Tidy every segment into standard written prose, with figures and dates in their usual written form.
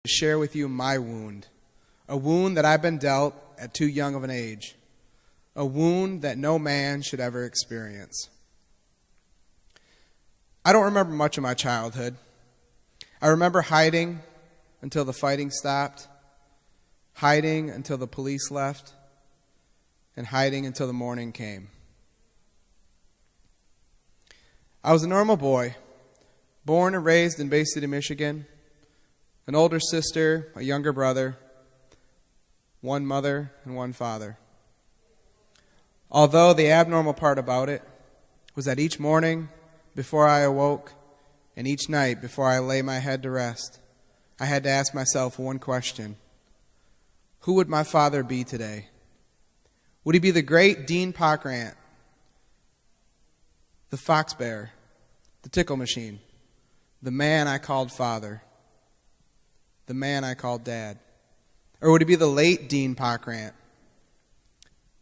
to share with you my wound, a wound that I've been dealt at too young of an age, a wound that no man should ever experience. I don't remember much of my childhood. I remember hiding until the fighting stopped, hiding until the police left, and hiding until the morning came. I was a normal boy, born and raised in Bay City, Michigan, an older sister, a younger brother, one mother and one father. Although the abnormal part about it was that each morning before I awoke and each night before I lay my head to rest, I had to ask myself one question. Who would my father be today? Would he be the great Dean Pockrandt, the fox bear, the tickle machine, the man I called father, the man I called dad? Or would he be the late Dean Pockrandt,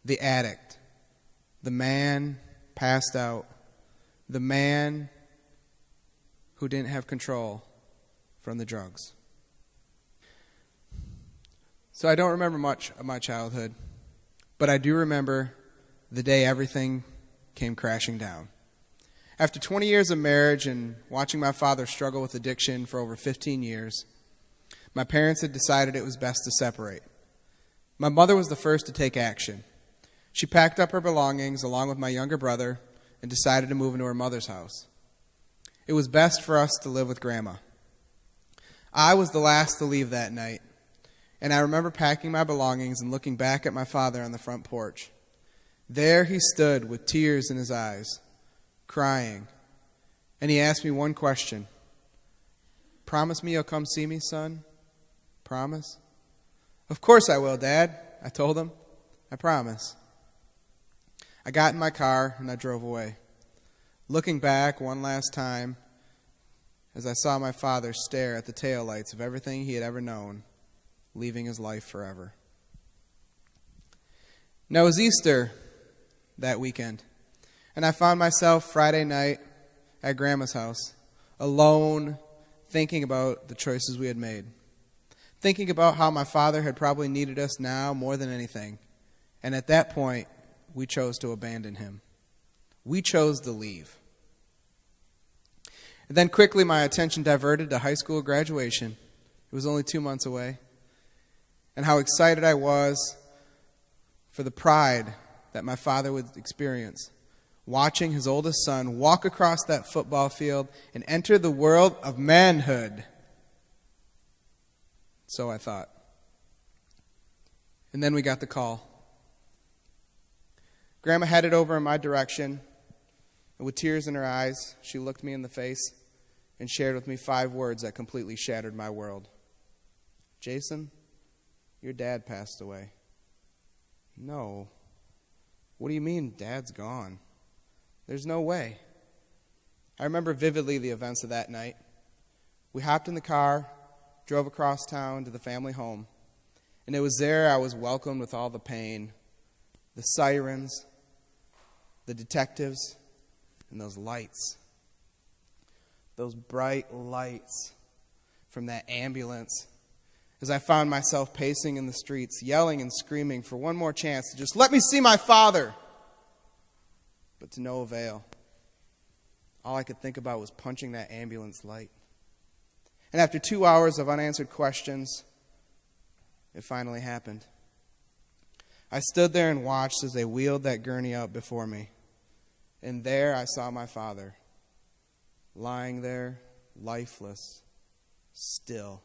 the addict, the man passed out, the man who didn't have control from the drugs? So I don't remember much of my childhood, but I do remember the day everything came crashing down. After 20 years of marriage and watching my father struggle with addiction for over 15 years, my parents had decided it was best to separate. My mother was the first to take action. She packed up her belongings along with my younger brother and decided to move into her mother's house. It was best for us to live with Grandma. I was the last to leave that night, and I remember packing my belongings and looking back at my father on the front porch. There he stood with tears in his eyes, crying, and he asked me one question. Promise me you'll come see me, son? Promise? Of course I will, Dad, I told him. I promise. I got in my car and I drove away, looking back one last time as I saw my father stare at the taillights of everything he had ever known, leaving his life forever. Now it was Easter that weekend, and I found myself Friday night at Grandma's house, alone, thinking about the choices we had made, thinking about how my father had probably needed us now more than anything, and at that point, we chose to abandon him. We chose to leave. And then quickly my attention diverted to high school graduation. It was only 2 months away, and how excited I was for the pride that my father would experience, watching his oldest son walk across that football field and enter the world of manhood. So I thought. And then we got the call. Grandma headed over in my direction, and with tears in her eyes, she looked me in the face and shared with me 5 words that completely shattered my world. Jason, your dad passed away. No. What do you mean, Dad's gone? There's no way. I remember vividly the events of that night. We hopped in the car, drove across town to the family home, and it was there I was welcomed with all the pain, the sirens, the detectives, and those lights. Those bright lights from that ambulance as I found myself pacing in the streets, yelling and screaming for one more chance to just let me see my father. But to no avail. All I could think about was punching that ambulance light. And after 2 hours of unanswered questions, it finally happened. I stood there and watched as they wheeled that gurney out before me. And there I saw my father, lying there, lifeless, still,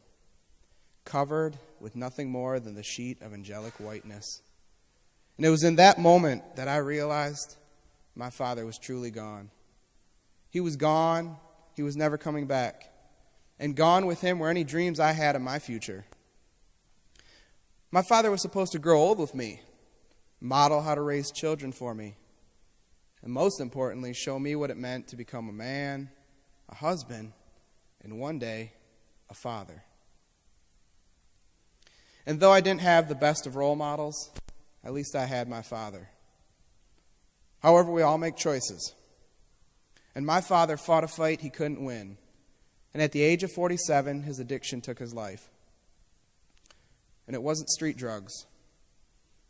covered with nothing more than the sheet of angelic whiteness. And it was in that moment that I realized my father was truly gone. He was gone. He was never coming back. And gone with him were any dreams I had of my future. My father was supposed to grow old with me, model how to raise children for me, and most importantly, show me what it meant to become a man, a husband, and one day, a father. And though I didn't have the best of role models, at least I had my father. However, we all make choices. And my father fought a fight he couldn't win. And at the age of 47, his addiction took his life. And it wasn't street drugs.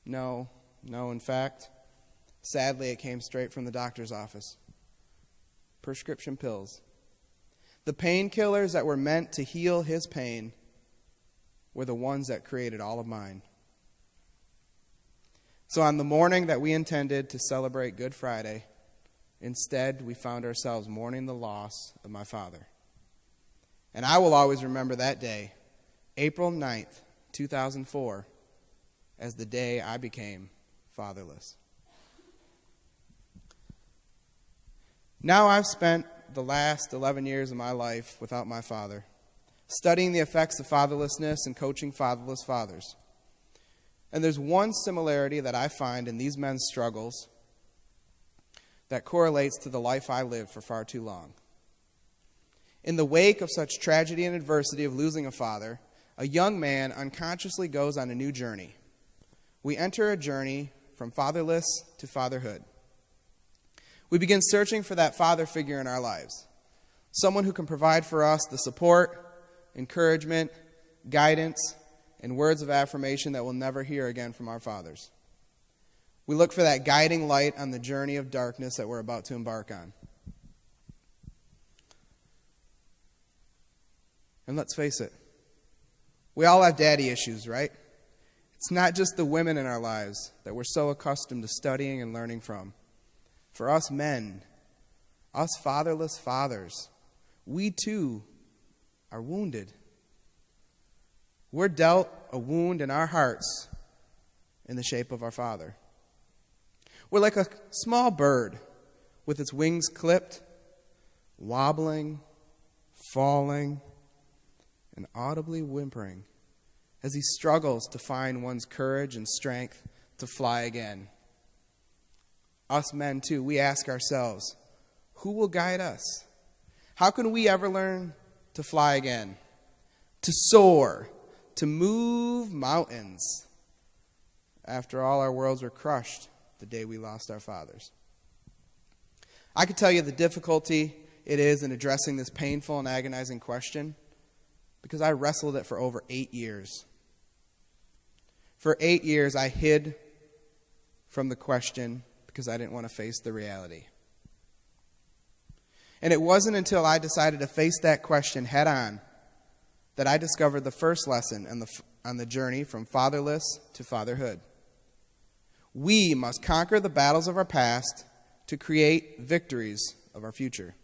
No, in fact, sadly, it came straight from the doctor's office. Prescription pills. The painkillers that were meant to heal his pain were the ones that created all of mine. So on the morning that we intended to celebrate Good Friday, instead we found ourselves mourning the loss of my father. And I will always remember that day, April 9th, 2004, as the day I became fatherless. Now I've spent the last 11 years of my life without my father, studying the effects of fatherlessness and coaching fatherless fathers. And there's one similarity that I find in these men's struggles that correlates to the life I lived for far too long. In the wake of such tragedy and adversity of losing a father, a young man unconsciously goes on a new journey. We enter a journey from fatherless to fatherhood. We begin searching for that father figure in our lives, someone who can provide for us the support, encouragement, guidance, and words of affirmation that we'll never hear again from our fathers. We look for that guiding light on the journey of darkness that we're about to embark on. And let's face it, we all have daddy issues, right? It's not just the women in our lives that we're so accustomed to studying and learning from. For us men, us fatherless fathers, we too are wounded. We're dealt a wound in our hearts in the shape of our father. We're like a small bird with its wings clipped, wobbling, falling, and audibly whimpering as he struggles to find one's courage and strength to fly again. Us men, too, we ask ourselves, who will guide us? How can we ever learn to fly again, to soar, to move mountains? After all, our worlds were crushed the day we lost our fathers. I could tell you the difficulty it is in addressing this painful and agonizing question because I wrestled it for over 8 years. For 8 years, I hid from the question because I didn't want to face the reality. And it wasn't until I decided to face that question head on that I discovered the first lesson on the journey from fatherless to fatherhood. We must conquer the battles of our past to create victories of our future.